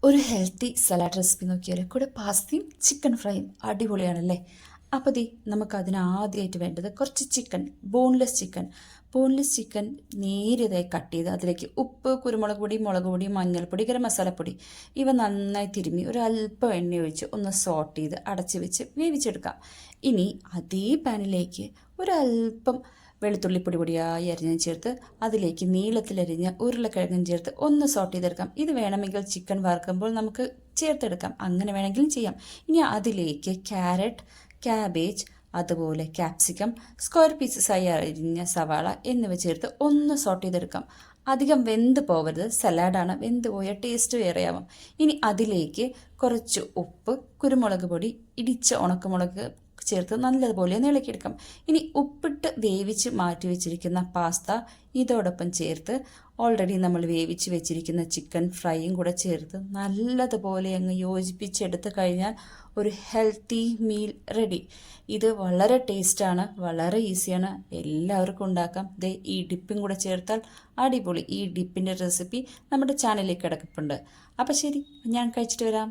ഒരു healthy salad recipe നോക്കിയാൽ കൂടെ പാസ്തയും ചിക്കൻ ഫ്രൈയും അടിപൊളിയാണല്ലേ. അപ്പോൾ നമുക്ക് അതിന് ആദ്യമായിട്ട് വേണ്ടത് കുറച്ച് ചിക്കൻ, ബോൺലെസ് ചിക്കൻ നേരിയതായി കട്ട് ചെയ്ത് അതിലേക്ക് ഉപ്പ്, കുരുമുളക് പൊടി, മുളക് പൊടി, മഞ്ഞൾപ്പൊടി, ഗരം മസാലപ്പൊടി ഇവ നന്നായി തിരുമ്മി ഒരു അല്പം എണ്ണ ഒഴിച്ച് ഒന്ന് സോട്ട് ചെയ്ത് അടച്ച് വെച്ച് വേവിച്ചെടുക്കാം. ഇനി അതേ പാനിലേക്ക് ഒരല്പം വെളുത്തുള്ളി പൊടിയായി അരിഞ്ഞ് ചേർത്ത് അതിലേക്ക് നീളത്തിലരിഞ്ഞ ഉരുളക്കിഴങ്ങും ചേർത്ത് ഒന്ന് സോട്ട് ചെയ്തെടുക്കാം. ഇത് വേണമെങ്കിൽ ചിക്കൻ വറുക്കുമ്പോൾ നമുക്ക് ചേർത്തെടുക്കാം, അങ്ങനെ വേണമെങ്കിലും ചെയ്യാം. ഇനി അതിലേക്ക് ക്യാരറ്റ്, ക്യാബേജ്, അതുപോലെ ക്യാപ്സിക്കം, സ്ക്വയർ പീസസായി അരിഞ്ഞ സവാള എന്നിവ ചേർത്ത് ഒന്ന് സോട്ട് ചെയ്തെടുക്കാം. അധികം വെന്ത് പോവരുത്, സലാഡാണ്, വെന്ത് പോയ ടേസ്റ്റ് വേറെയാവും. ഇനി അതിലേക്ക് കുറച്ച് ഉപ്പ്, കുരുമുളക് പൊടി, ഇടിച്ച ഉണക്കമുളക് ചേർത്ത് നല്ലതുപോലെ ഇളക്കിയെടുക്കാം. ഇനി ഉപ്പിട്ട് വേവിച്ച് മാറ്റി വെച്ചിരിക്കുന്ന പാസ്ത ഇതോടൊപ്പം ചേർത്ത് ഓൾറെഡി നമ്മൾ വേവിച്ച് വെച്ചിരിക്കുന്ന ചിക്കൻ ഫ്രൈയും കൂടെ ചേർത്ത് നല്ലതുപോലെ അങ്ങ് യോജിപ്പിച്ചെടുത്ത് കഴിഞ്ഞാൽ ഒരു ഹെൽത്തി മീൽ റെഡി. ഇത് വളരെ ടേസ്റ്റാണ്, വളരെ ഈസിയാണ്, എല്ലാവർക്കും ഉണ്ടാക്കാം. ഈ ഡിപ്പും കൂടെ ചേർത്താൽ അടിപൊളി. ഈ ഡിപ്പിൻ്റെ റെസിപ്പി നമ്മുടെ ചാനലിലേക്ക് കിടക്കുന്നുണ്ട്. അപ്പം ശരി, ഞാൻ കഴിച്ചിട്ട് വരാം.